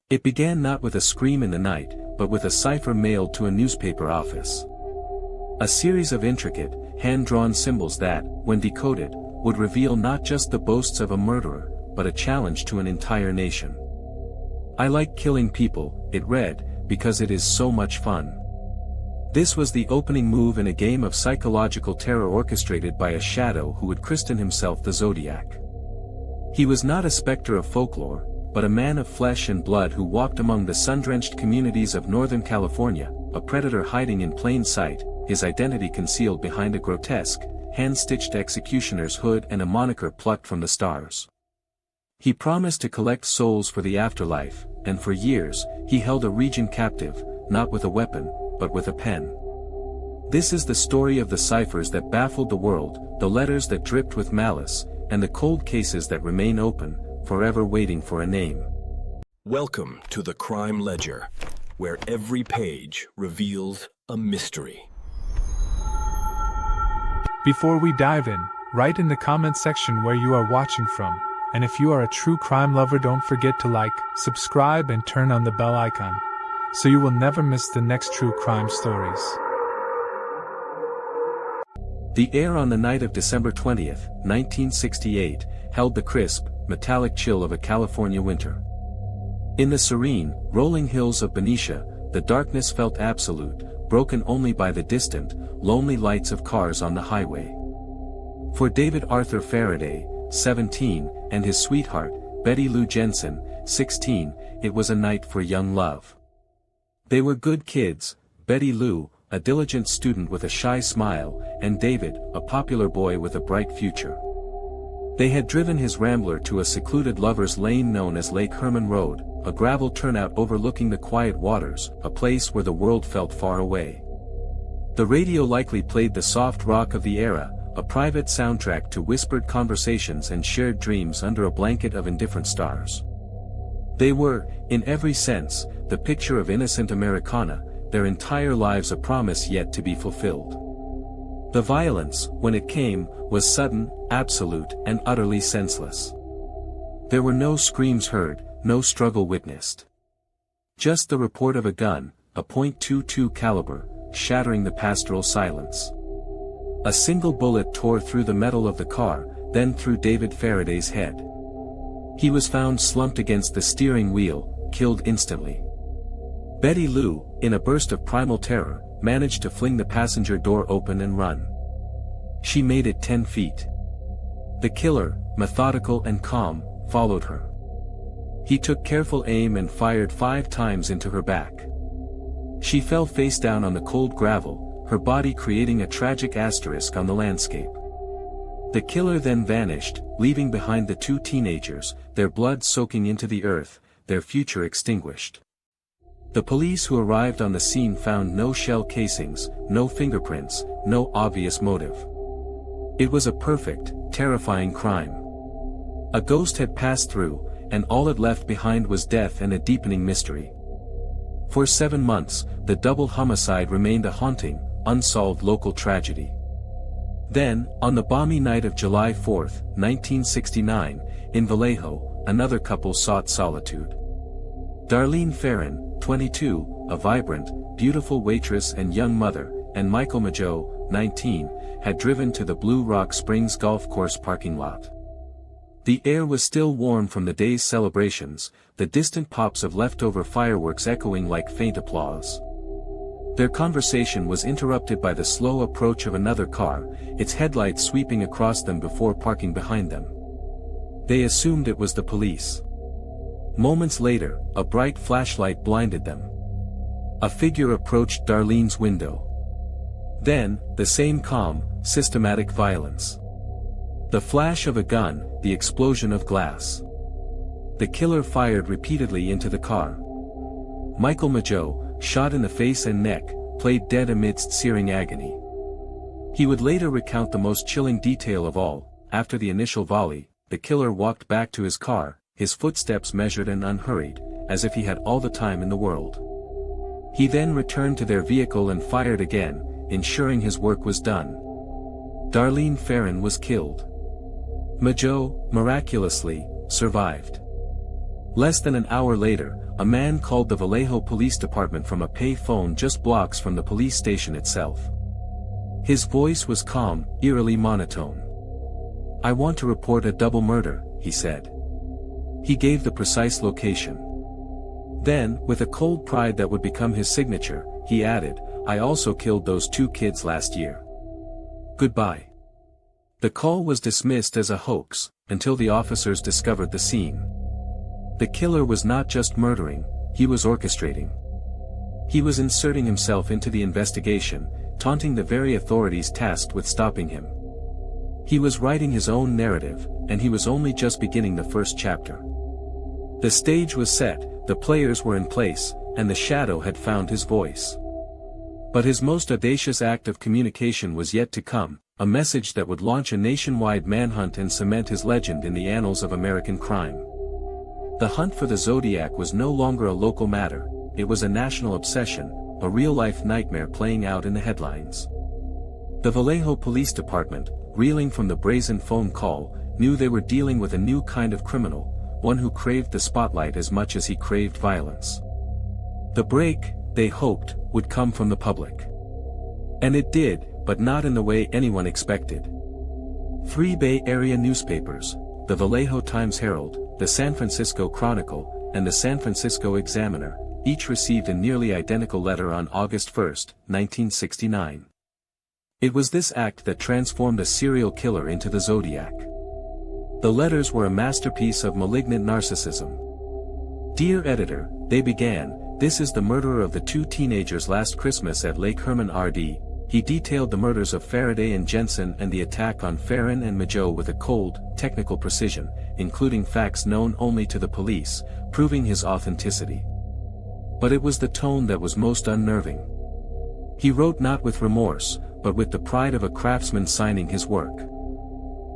It began not with a scream in the night, but with a cipher mailed to a newspaper office. A series of intricate, hand-drawn symbols that, when decoded, would reveal not just the boasts of a murderer, but a challenge to an entire nation. "I like killing people," it read, "because it is so much fun." This was the opening move in a game of psychological terror orchestrated by a shadow who would christen himself the Zodiac. He was not a specter of folklore, but a man of flesh and blood who walked among the sun-drenched communities of Northern California, a predator hiding in plain sight, his identity concealed behind a grotesque, hand-stitched executioner's hood and a moniker plucked from the stars. He promised to collect souls for the afterlife, and for years, he held a region captive, not with a weapon, but with a pen. This is the story of the ciphers that baffled the world, the letters that dripped with malice, and the cold cases that remain open, forever waiting for a name. Welcome to the Crime Ledger, where every page reveals a mystery. Before we dive in, write in the comments section where you are watching from, and if you are a true crime lover, don't forget to like, subscribe and turn on the bell icon, so you will never miss the next true crime stories. The air on the night of December 20th, 1968, held the crisp, metallic chill of a California winter. In the serene, rolling hills of Benicia, the darkness felt absolute, broken only by the distant, lonely lights of cars on the highway. For David Arthur Faraday, 17, and his sweetheart, Betty Lou Jensen, 16, it was a night for young love. They were good kids, Betty Lou, a diligent student with a shy smile, and David, a popular boy with a bright future. They had driven his Rambler to a secluded lover's lane known as Lake Herman Road, a gravel turnout overlooking the quiet waters, a place where the world felt far away. The radio likely played the soft rock of the era, a private soundtrack to whispered conversations and shared dreams under a blanket of indifferent stars. They were, in every sense, the picture of innocent Americana, their entire lives a promise yet to be fulfilled. The violence, when it came, was sudden, absolute, and utterly senseless. There were no screams heard, no struggle witnessed. Just the report of a gun, a .22 caliber, shattering the pastoral silence. A single bullet tore through the metal of the car, then through David Faraday's head. He was found slumped against the steering wheel, killed instantly. Betty Lou, in a burst of primal terror, managed to fling the passenger door open and run. She made it 10 feet. The killer, methodical and calm, followed her. He took careful aim and fired 5 times into her back. She fell face down on the cold gravel, her body creating a tragic asterisk on the landscape. The killer then vanished, leaving behind the 2 teenagers, their blood soaking into the earth, their future extinguished. The police who arrived on the scene found no shell casings, no fingerprints, no obvious motive. It was a perfect, terrifying crime. A ghost had passed through, and all it left behind was death and a deepening mystery. For 7 months, the double homicide remained a haunting, unsolved local tragedy. Then, on the balmy night of July 4, 1969, in Vallejo, another couple sought solitude. Darlene Farron, 22, a vibrant, beautiful waitress and young mother, and Michael Mageau, 19, had driven to the Blue Rock Springs golf course parking lot. The air was still warm from the day's celebrations, the distant pops of leftover fireworks echoing like faint applause. Their conversation was interrupted by the slow approach of another car, its headlights sweeping across them before parking behind them. They assumed it was the police. Moments later, a bright flashlight blinded them. A figure approached Darlene's window. Then, the same calm, systematic violence. The flash of a gun, the explosion of glass. The killer fired repeatedly into the car. Michael Mageau, shot in the face and neck, played dead amidst searing agony. He would later recount the most chilling detail of all: after the initial volley, the killer walked back to his car, his footsteps measured and unhurried, as if he had all the time in the world. He then returned to their vehicle and fired again, ensuring his work was done. Darlene Farron was killed. Mageau, miraculously, survived. Less than an hour later, a man called the Vallejo Police Department from a pay phone just blocks from the police station itself. His voice was calm, eerily monotone. "I want to report a double murder," he said. He gave the precise location. Then, with a cold pride that would become his signature, he added, "I also killed those 2 kids last year. Goodbye." The call was dismissed as a hoax, until the officers discovered the scene. The killer was not just murdering, he was orchestrating. He was inserting himself into the investigation, taunting the very authorities tasked with stopping him. He was writing his own narrative, and he was only just beginning the first chapter. The stage was set, the players were in place, and the shadow had found his voice. But his most audacious act of communication was yet to come, a message that would launch a nationwide manhunt and cement his legend in the annals of American crime. The hunt for the Zodiac was no longer a local matter, it was a national obsession, a real-life nightmare playing out in the headlines. The Vallejo Police Department, reeling from the brazen phone call, knew they were dealing with a new kind of criminal, one who craved the spotlight as much as he craved violence. The break, they hoped, would come from the public. And it did, but not in the way anyone expected. 3 Bay Area newspapers, the Vallejo Times-Herald, the San Francisco Chronicle, and the San Francisco Examiner, each received a nearly identical letter on August 1, 1969. It was this act that transformed a serial killer into the Zodiac. The letters were a masterpiece of malignant narcissism. "Dear editor," they began, "this is the murderer of the 2 teenagers last Christmas at Lake Herman Road. He detailed the murders of Faraday and Jensen and the attack on Farron and Majo with a cold, technical precision, including facts known only to the police, proving his authenticity." But it was the tone that was most unnerving. He wrote not with remorse, but with the pride of a craftsman signing his work.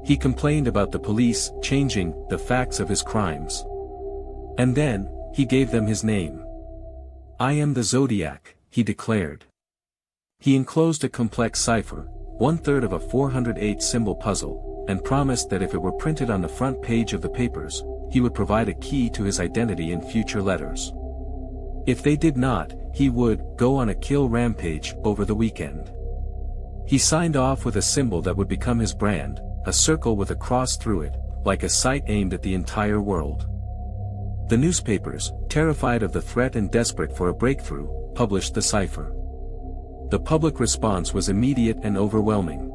He complained about the police changing the facts of his crimes. And then, he gave them his name. "I am the Zodiac," he declared. He enclosed a complex cipher, 1/3 of a 408-symbol puzzle, and promised that if it were printed on the front page of the papers, he would provide a key to his identity in future letters. If they did not, he would go on a kill rampage over the weekend. He signed off with a symbol that would become his brand, a circle with a cross through it, like a sight aimed at the entire world. The newspapers, terrified of the threat and desperate for a breakthrough, published the cipher. The public response was immediate and overwhelming.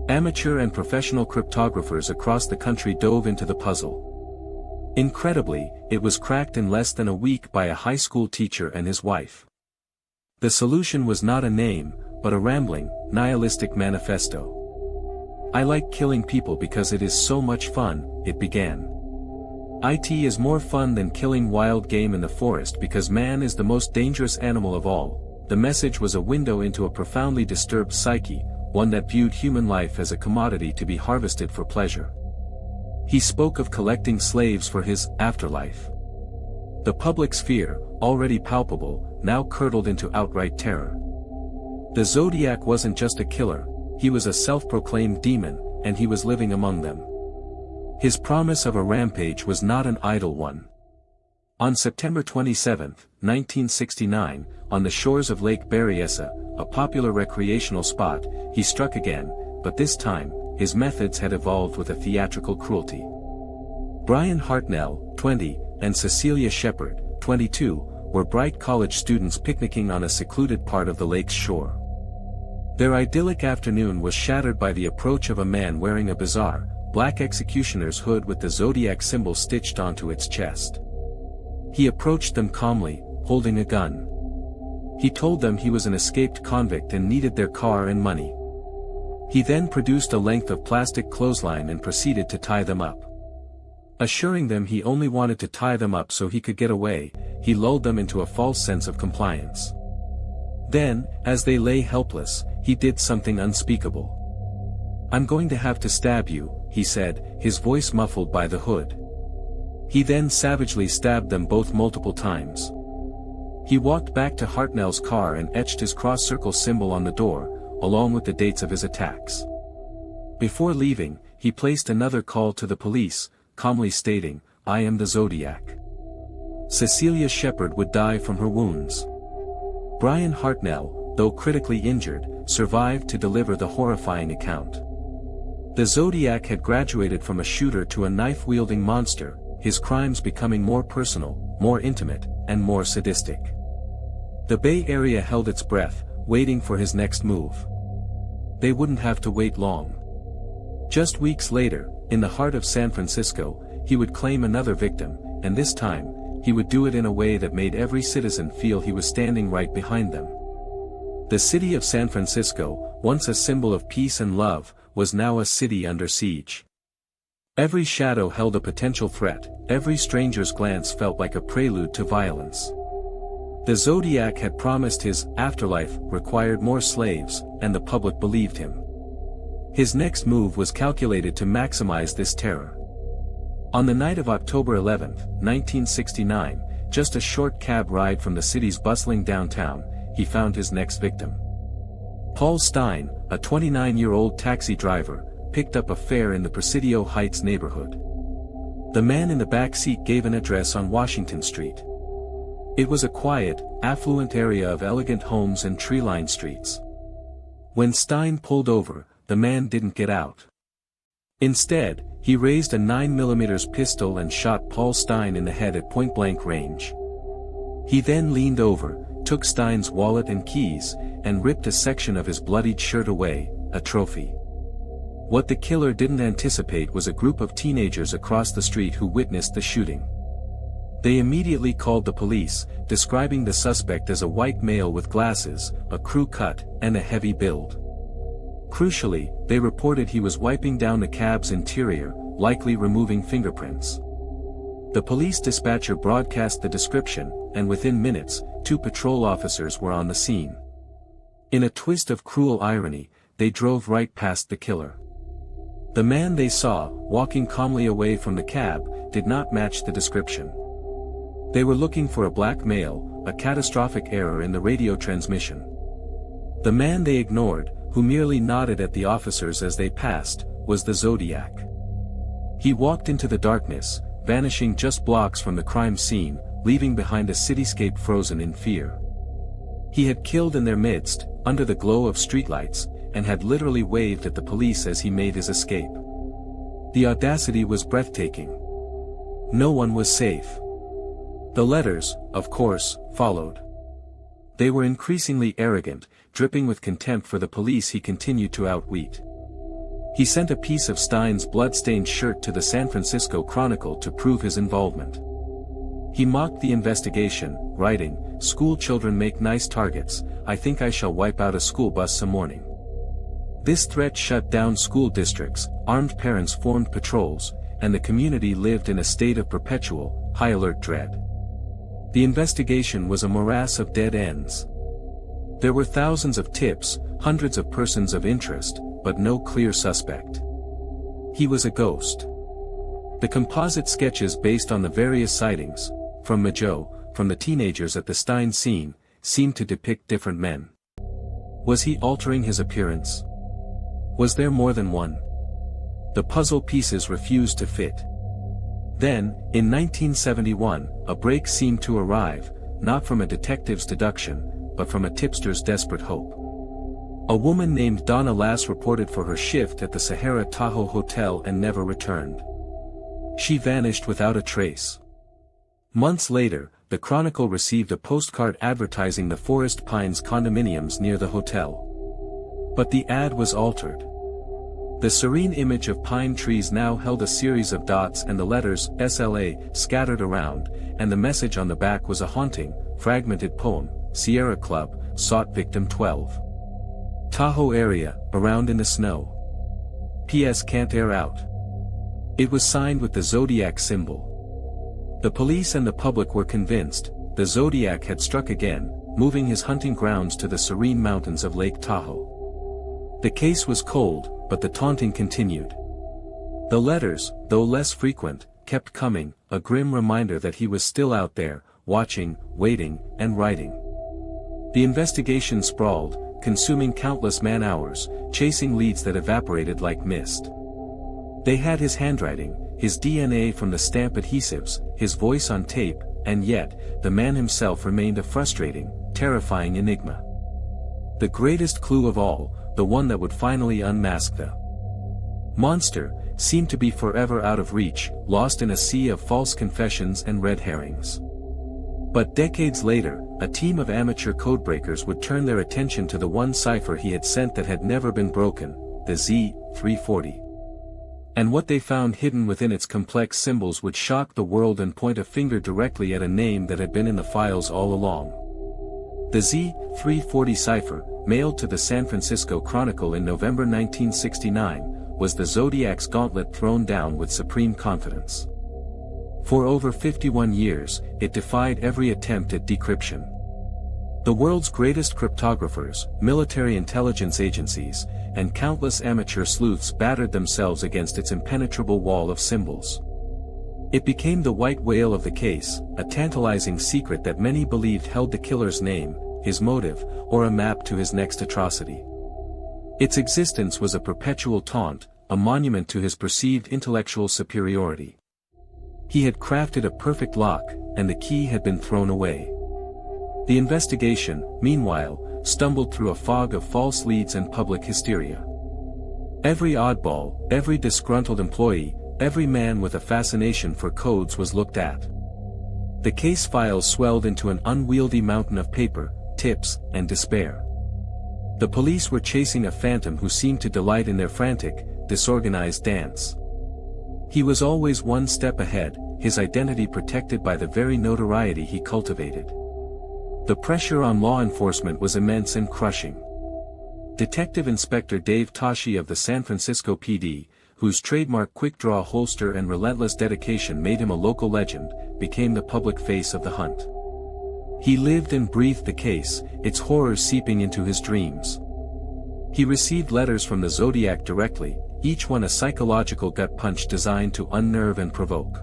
Amateur and professional cryptographers across the country dove into the puzzle. Incredibly, it was cracked in less than a week by a high school teacher and his wife. The solution was not a name, but a rambling, nihilistic manifesto. "I like killing people because it is so much fun," it began. "It is more fun than killing wild game in the forest because man is the most dangerous animal of all." The message was a window into a profoundly disturbed psyche, one that viewed human life as a commodity to be harvested for pleasure. He spoke of collecting slaves for his afterlife. The public's fear, already palpable, now curdled into outright terror. The Zodiac wasn't just a killer, he was a self-proclaimed demon, and he was living among them. His promise of a rampage was not an idle one. On September 27, 1969, on the shores of Lake Berryessa, a popular recreational spot, he struck again, but this time, his methods had evolved with a theatrical cruelty. Brian Hartnell, 20, and Cecilia Shepard, 22, were bright college students picnicking on a secluded part of the lake's shore. Their idyllic afternoon was shattered by the approach of a man wearing a bizarre, black executioner's hood with the Zodiac symbol stitched onto its chest. He approached them calmly, holding a gun. He told them he was an escaped convict and needed their car and money. He then produced a length of plastic clothesline and proceeded to tie them up. Assuring them he only wanted to tie them up so he could get away, he lulled them into a false sense of compliance. Then, as they lay helpless, he did something unspeakable. "I'm going to have to stab you," he said, his voice muffled by the hood. He then savagely stabbed them both multiple times. He walked back to Hartnell's car and etched his cross-circle symbol on the door, along with the dates of his attacks. Before leaving, he placed another call to the police, calmly stating, "I am the Zodiac." Cecilia Shepard would die from her wounds. Brian Hartnell, though critically injured, survived to deliver the horrifying account. The Zodiac had graduated from a shooter to a knife-wielding monster, his crimes becoming more personal, more intimate, and more sadistic. The Bay Area held its breath, waiting for his next move. They wouldn't have to wait long. Just weeks later, in the heart of San Francisco, he would claim another victim, and this time, he would do it in a way that made every citizen feel he was standing right behind them. The city of San Francisco, once a symbol of peace and love, was now a city under siege. Every shadow held a potential threat, every stranger's glance felt like a prelude to violence. The Zodiac had promised his afterlife required more slaves, and the public believed him. His next move was calculated to maximize this terror. On the night of October 11, 1969, just a short cab ride from the city's bustling downtown, he found his next victim. Paul Stine, a 29-year-old taxi driver, picked up a fare in the Presidio Heights neighborhood. The man in the back seat gave an address on Washington Street. It was a quiet, affluent area of elegant homes and tree-lined streets. When Stine pulled over, the man didn't get out. Instead, he raised a 9mm pistol and shot Paul Stine in the head at point-blank range. He then leaned over, took Stine's wallet and keys, and ripped a section of his bloodied shirt away, a trophy. What the killer didn't anticipate was a group of teenagers across the street who witnessed the shooting. They immediately called the police, describing the suspect as a white male with glasses, a crew cut, and a heavy build. Crucially, they reported he was wiping down the cab's interior, likely removing fingerprints. The police dispatcher broadcast the description, and within minutes, 2 patrol officers were on the scene. In a twist of cruel irony, they drove right past the killer. The man they saw, walking calmly away from the cab, did not match the description. They were looking for a black male, a catastrophic error in the radio transmission. The man they ignored, who merely nodded at the officers as they passed, was the Zodiac. He walked into the darkness, vanishing just blocks from the crime scene, leaving behind a cityscape frozen in fear. He had killed in their midst, under the glow of streetlights, and had literally waved at the police as he made his escape. The audacity was breathtaking. No one was safe. The letters, of course, followed. They were increasingly arrogant, dripping with contempt for the police he continued to outwit. He sent a piece of Stine's blood-stained shirt to the San Francisco Chronicle to prove his involvement. He mocked the investigation, writing, "School children make nice targets, I think I shall wipe out a school bus some morning." This threat shut down school districts, armed parents formed patrols, and the community lived in a state of perpetual, high-alert dread. The investigation was a morass of dead ends. There were thousands of tips, hundreds of persons of interest, but no clear suspect. He was a ghost. The composite sketches based on the various sightings, from Majo, from the teenagers at the Stine scene, seemed to depict different men. Was he altering his appearance? Was there more than one? The puzzle pieces refused to fit. Then, in 1971, a break seemed to arrive, not from a detective's deduction, but from a tipster's desperate hope. A woman named Donna Lass reported for her shift at the Sahara Tahoe Hotel and never returned. She vanished without a trace. Months later, the Chronicle received a postcard advertising the Forest Pines condominiums near the hotel. But the ad was altered. The serene image of pine trees now held a series of dots and the letters SLA scattered around, and the message on the back was a haunting, fragmented poem, Sierra Club, sought victim 12. Tahoe area, around in the snow. P.S. can't air out. It was signed with the Zodiac symbol. The police and the public were convinced, the Zodiac had struck again, moving his hunting grounds to the serene mountains of Lake Tahoe. The case was cold, but the taunting continued. The letters, though less frequent, kept coming, a grim reminder that he was still out there, watching, waiting, and writing. The investigation sprawled, consuming countless man-hours, chasing leads that evaporated like mist. They had his handwriting, his DNA from the stamp adhesives, his voice on tape, and yet, the man himself remained a frustrating, terrifying enigma. The greatest clue of all, the one that would finally unmask the monster, seemed to be forever out of reach, lost in a sea of false confessions and red herrings. But decades later, a team of amateur codebreakers would turn their attention to the one cipher he had sent that had never been broken, the Z-340. And what they found hidden within its complex symbols would shock the world and point a finger directly at a name that had been in the files all along. The Z-340 cipher, mailed to the San Francisco Chronicle in November 1969, was the Zodiac's gauntlet thrown down with supreme confidence. For over 51 years, it defied every attempt at decryption. The world's greatest cryptographers, military intelligence agencies, and countless amateur sleuths battered themselves against its impenetrable wall of symbols. It became the white whale of the case, a tantalizing secret that many believed held the killer's name, his motive, or a map to his next atrocity. Its existence was a perpetual taunt, a monument to his perceived intellectual superiority. He had crafted a perfect lock, and the key had been thrown away. The investigation, meanwhile, stumbled through a fog of false leads and public hysteria. Every oddball, every disgruntled employee, every man with a fascination for codes was looked at. The case files swelled into an unwieldy mountain of paper, tips, and despair. The police were chasing a phantom who seemed to delight in their frantic, disorganized dance. He was always one step ahead, his identity protected by the very notoriety he cultivated. The pressure on law enforcement was immense and crushing. Detective Inspector Dave Toschi of the San Francisco PD, whose trademark quick-draw holster and relentless dedication made him a local legend, became the public face of the hunt. He lived and breathed the case, its horrors seeping into his dreams. He received letters from the Zodiac directly, each one a psychological gut punch designed to unnerve and provoke.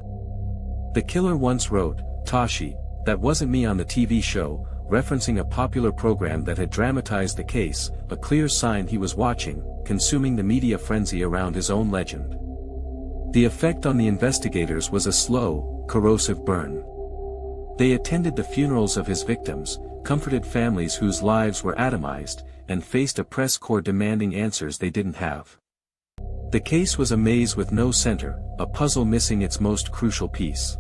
The killer once wrote, "Toschi, that wasn't me on the TV show," referencing a popular program that had dramatized the case, a clear sign he was watching, consuming the media frenzy around his own legend. The effect on the investigators was a slow, corrosive burn. They attended the funerals of his victims, comforted families whose lives were atomized, and faced a press corps demanding answers they didn't have. The case was a maze with no center, a puzzle missing its most crucial piece.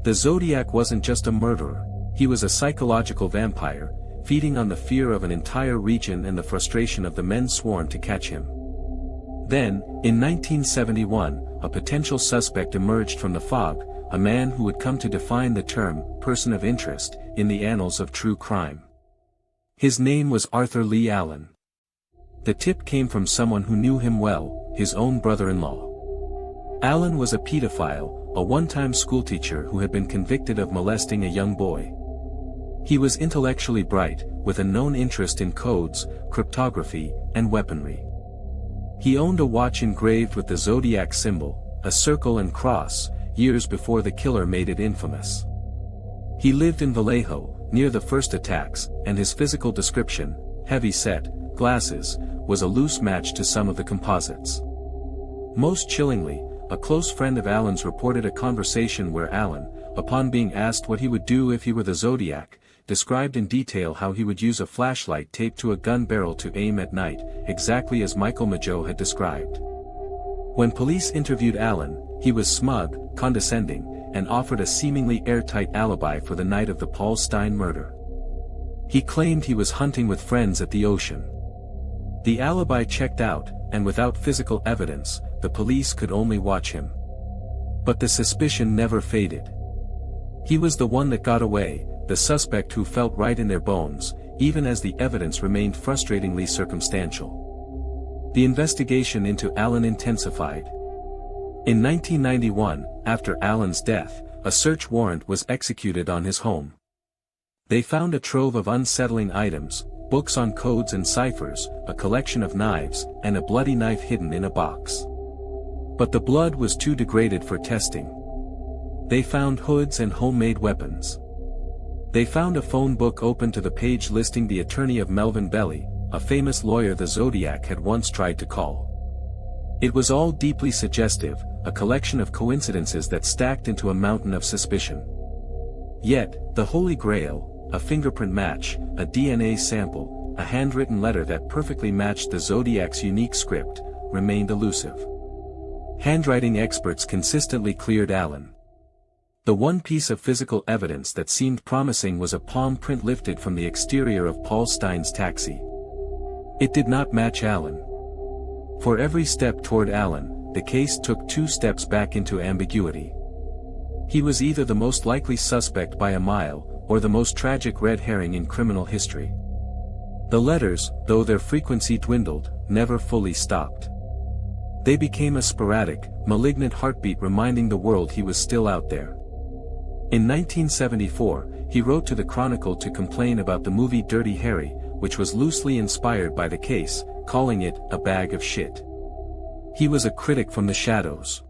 The Zodiac wasn't just a murderer, he was a psychological vampire, feeding on the fear of an entire region and the frustration of the men sworn to catch him. Then, in 1971, a potential suspect emerged from the fog, a man who would come to define the term, person of interest, in the annals of true crime. His name was Arthur Leigh Allen. The tip came from someone who knew him well, his own brother-in-law. Allen was a pedophile, a one-time schoolteacher who had been convicted of molesting a young boy. He was intellectually bright, with a known interest in codes, cryptography, and weaponry. He owned a watch engraved with the Zodiac symbol, a circle and cross, years before the killer made it infamous. He lived in Vallejo, near the first attacks, and his physical description, heavy-set, glasses, was a loose match to some of the composites. Most chillingly, a close friend of Allen's reported a conversation where Allen, upon being asked what he would do if he were the Zodiac, described in detail how he would use a flashlight taped to a gun barrel to aim at night, exactly as Michael Mageau had described. When police interviewed Allen, he was smug, condescending, and offered a seemingly airtight alibi for the night of the Paul Stine murder. He claimed he was hunting with friends at the ocean. The alibi checked out, and without physical evidence, the police could only watch him. But the suspicion never faded. He was the one that got away, the suspect who felt right in their bones, even as the evidence remained frustratingly circumstantial. The investigation into Allen intensified. In 1991, after Allen's death, a search warrant was executed on his home. They found a trove of unsettling items, books on codes and ciphers, a collection of knives, and a bloody knife hidden in a box. But the blood was too degraded for testing. They found hoods and homemade weapons. They found a phone book open to the page listing the attorney of Melvin Belli, a famous lawyer the Zodiac had once tried to call. It was all deeply suggestive, a collection of coincidences that stacked into a mountain of suspicion. Yet, the Holy Grail, a fingerprint match, a DNA sample, a handwritten letter that perfectly matched the Zodiac's unique script, remained elusive. Handwriting experts consistently cleared Allen. The one piece of physical evidence that seemed promising was a palm print lifted from the exterior of Paul Stine's taxi. It did not match Allen. For every step toward Allen, the case took 2 steps back into ambiguity. He was either the most likely suspect by a mile, or the most tragic red herring in criminal history. The letters, though their frequency dwindled, never fully stopped. They became a sporadic, malignant heartbeat reminding the world he was still out there. In 1974, he wrote to the Chronicle to complain about the movie Dirty Harry, which was loosely inspired by the case, calling it a bag of shit. He was a critic from the shadows.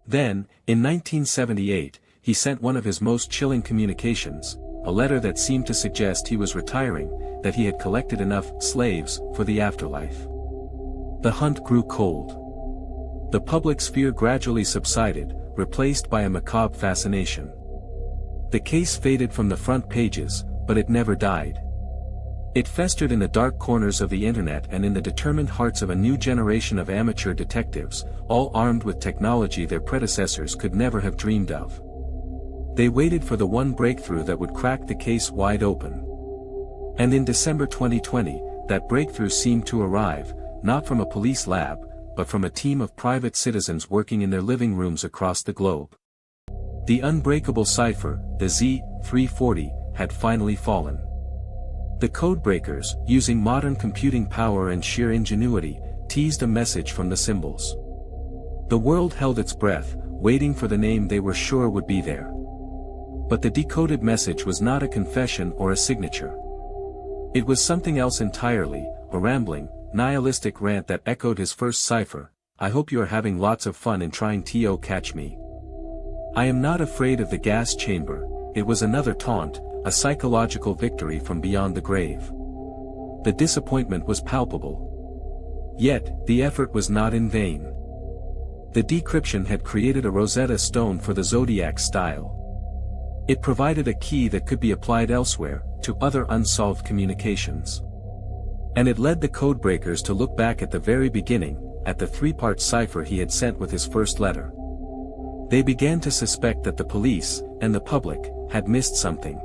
Then, in 1978, he sent one of his most chilling communications, a letter that seemed to suggest he was retiring, that he had collected enough slaves for the afterlife. The hunt grew cold. The public's fear gradually subsided, replaced by a macabre fascination. The case faded from the front pages, but it never died. It festered in the dark corners of the internet and in the determined hearts of a new generation of amateur detectives, all armed with technology their predecessors could never have dreamed of. They waited for the one breakthrough that would crack the case wide open. And in December 2020, that breakthrough seemed to arrive, not from a police lab, but from a team of private citizens working in their living rooms across the globe. The unbreakable cipher, the Z-340, had finally fallen. The codebreakers, using modern computing power and sheer ingenuity, teased a message from the symbols. The world held its breath, waiting for the name they were sure would be there. But the decoded message was not a confession or a signature. It was something else entirely, a rambling, nihilistic rant that echoed his first cipher: "I hope you are having lots of fun in trying to catch me. I am not afraid of the gas chamber." It was another taunt, a psychological victory from beyond the grave. The disappointment was palpable. Yet, the effort was not in vain. The decryption had created a Rosetta Stone for the Zodiac style. It provided a key that could be applied elsewhere, to other unsolved communications. And it led the codebreakers to look back at the very beginning, at the 3-part cipher he had sent with his first letter. They began to suspect that the police, and the public, had missed something.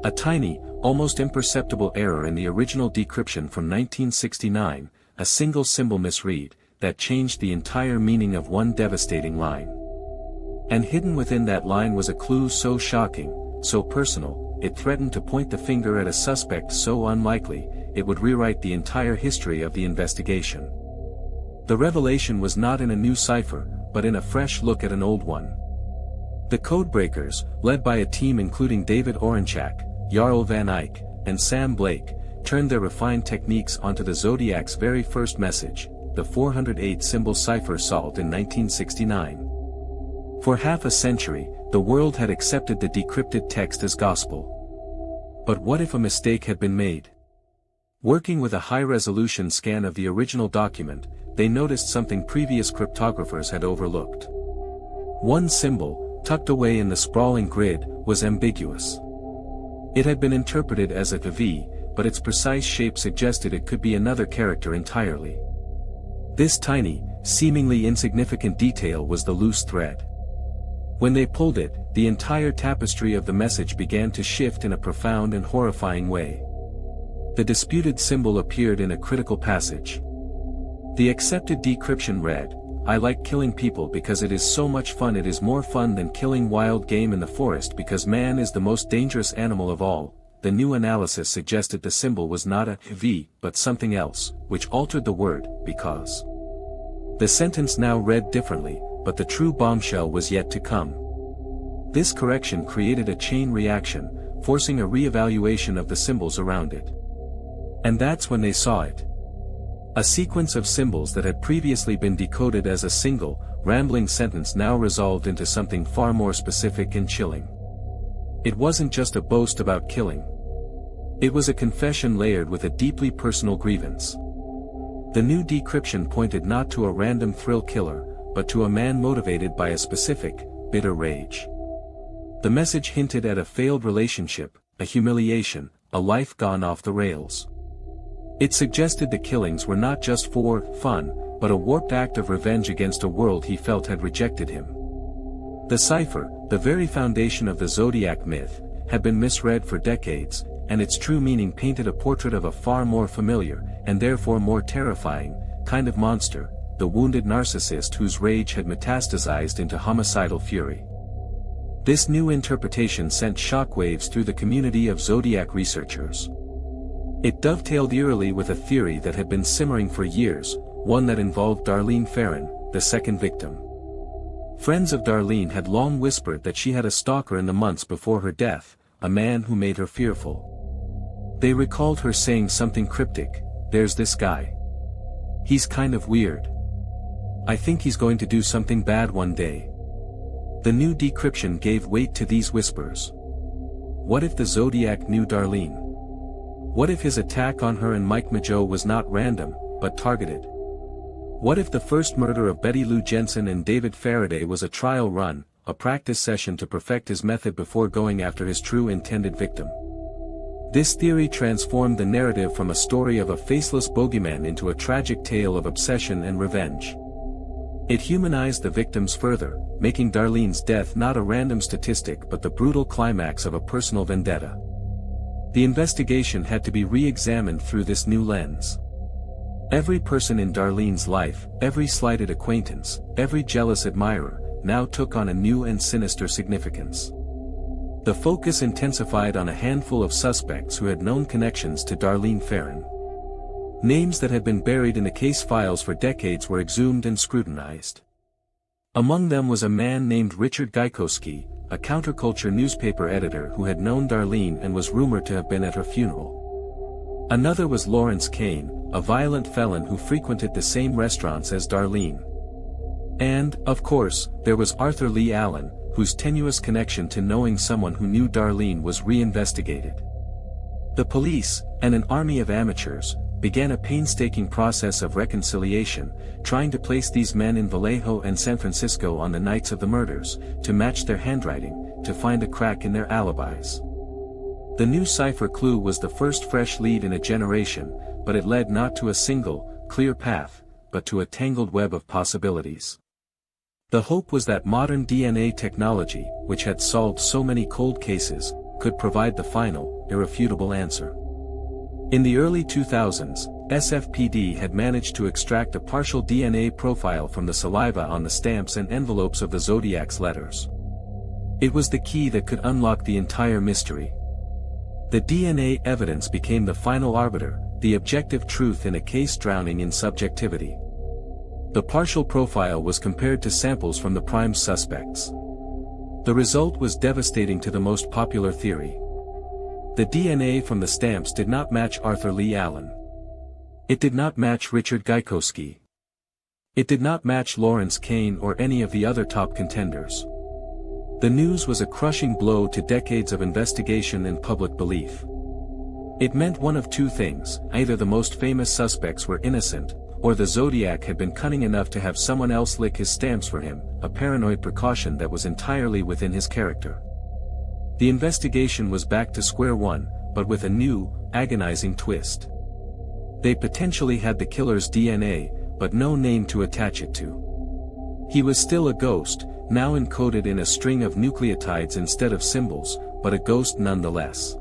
A tiny, almost imperceptible error in the original decryption from 1969, a single symbol misread, that changed the entire meaning of one devastating line. And hidden within that line was a clue so shocking, so personal, it threatened to point the finger at a suspect so unlikely, it would rewrite the entire history of the investigation. The revelation was not in a new cipher, but in a fresh look at an old one. The codebreakers, led by a team including David Oranchak, Jarl Van Eyck, and Sam Blake, turned their refined techniques onto the Zodiac's very first message, the 408-symbol cipher solved in 1969. For half a century, the world had accepted the decrypted text as gospel. But what if a mistake had been made? Working with a high-resolution scan of the original document, they noticed something previous cryptographers had overlooked. One symbol, tucked away in the sprawling grid, was ambiguous. It had been interpreted as a V, but its precise shape suggested it could be another character entirely. This tiny, seemingly insignificant detail was the loose thread. When they pulled it, the entire tapestry of the message began to shift in a profound and horrifying way. The disputed symbol appeared in a critical passage. The accepted decryption read, "I like killing people because it is so much fun. It is more fun than killing wild game in the forest because man is the most dangerous animal of all." The new analysis suggested the symbol was not a V, but something else, which altered the word, because. The sentence now read differently, but the true bombshell was yet to come. This correction created a chain reaction, forcing a re-evaluation of the symbols around it. And that's when they saw it. A sequence of symbols that had previously been decoded as a single, rambling sentence now resolved into something far more specific and chilling. It wasn't just a boast about killing. It was a confession layered with a deeply personal grievance. The new decryption pointed not to a random thrill killer, but to a man motivated by a specific, bitter rage. The message hinted at a failed relationship, a humiliation, a life gone off the rails. It suggested the killings were not just for fun, but a warped act of revenge against a world he felt had rejected him. The cipher, the very foundation of the Zodiac myth, had been misread for decades, and its true meaning painted a portrait of a far more familiar, and therefore more terrifying, kind of monster, the wounded narcissist whose rage had metastasized into homicidal fury. This new interpretation sent shockwaves through the community of Zodiac researchers. It dovetailed eerily with a theory that had been simmering for years, one that involved Darlene Ferrin, the second victim. Friends of Darlene had long whispered that she had a stalker in the months before her death, a man who made her fearful. They recalled her saying something cryptic, "There's this guy. He's kind of weird. I think he's going to do something bad one day." The new decryption gave weight to these whispers. What if the Zodiac knew Darlene? What if his attack on her and Mike Mageau was not random, but targeted? What if the first murder of Betty Lou Jensen and David Faraday was a trial run, a practice session to perfect his method before going after his true intended victim? This theory transformed the narrative from a story of a faceless bogeyman into a tragic tale of obsession and revenge. It humanized the victims further, making Darlene's death not a random statistic but the brutal climax of a personal vendetta. The investigation had to be re-examined through this new lens. Every person in Darlene's life, every slighted acquaintance, every jealous admirer, now took on a new and sinister significance. The focus intensified on a handful of suspects who had known connections to Darlene Ferrin. Names that had been buried in the case files for decades were exhumed and scrutinized. Among them was a man named Richard Gaikowski, a counterculture newspaper editor who had known Darlene and was rumored to have been at her funeral. Another was Lawrence Kane, a violent felon who frequented the same restaurants as Darlene. And, of course, there was Arthur Leigh Allen, whose tenuous connection to knowing someone who knew Darlene was re-investigated. The police, and an army of amateurs, began a painstaking process of reconciliation, trying to place these men in Vallejo and San Francisco on the nights of the murders, to match their handwriting, to find a crack in their alibis. The new cipher clue was the first fresh lead in a generation, but it led not to a single, clear path, but to a tangled web of possibilities. The hope was that modern DNA technology, which had solved so many cold cases, could provide the final, irrefutable answer. In the early 2000s, SFPD had managed to extract a partial DNA profile from the saliva on the stamps and envelopes of the Zodiac's letters. It was the key that could unlock the entire mystery. The DNA evidence became the final arbiter, the objective truth in a case drowning in subjectivity. The partial profile was compared to samples from the prime suspects. The result was devastating to the most popular theory. The DNA from the stamps did not match Arthur Leigh Allen. It did not match Richard Gaikowski. It did not match Lawrence Kane or any of the other top contenders. The news was a crushing blow to decades of investigation and public belief. It meant one of two things: either the most famous suspects were innocent, or the Zodiac had been cunning enough to have someone else lick his stamps for him, a paranoid precaution that was entirely within his character. The investigation was back to square one, but with a new, agonizing twist. They potentially had the killer's DNA, but no name to attach it to. He was still a ghost, now encoded in a string of nucleotides instead of symbols, but a ghost nonetheless.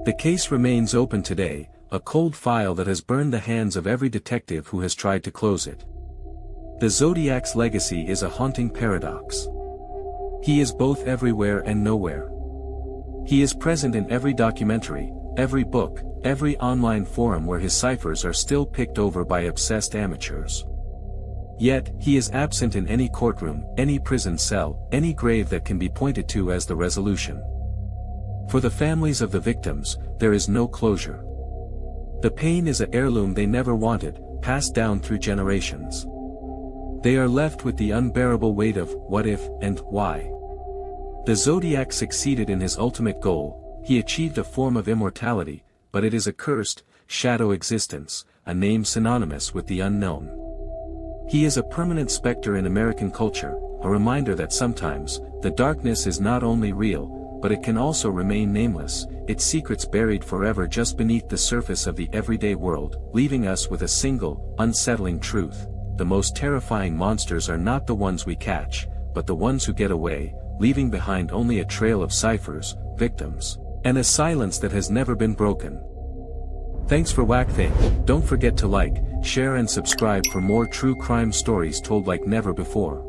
The case remains open today, a cold file that has burned the hands of every detective who has tried to close it. The Zodiac's legacy is a haunting paradox. He is both everywhere and nowhere. He is present in every documentary, every book, every online forum where his ciphers are still picked over by obsessed amateurs. Yet, he is absent in any courtroom, any prison cell, any grave that can be pointed to as the resolution. For the families of the victims, there is no closure. The pain is an heirloom they never wanted, passed down through generations. They are left with the unbearable weight of what if and why. The Zodiac succeeded in his ultimate goal. He achieved a form of immortality, but it is a cursed, shadow existence, a name synonymous with the unknown. He is a permanent specter in American culture, a reminder that sometimes, the darkness is not only real, but it can also remain nameless, its secrets buried forever just beneath the surface of the everyday world, leaving us with a single, unsettling truth. The most terrifying monsters are not the ones we catch, but the ones who get away, leaving behind only a trail of ciphers, victims, and a silence that has never been broken. Thanks for watching. Don't forget to like, share and subscribe for more true crime stories told like never before.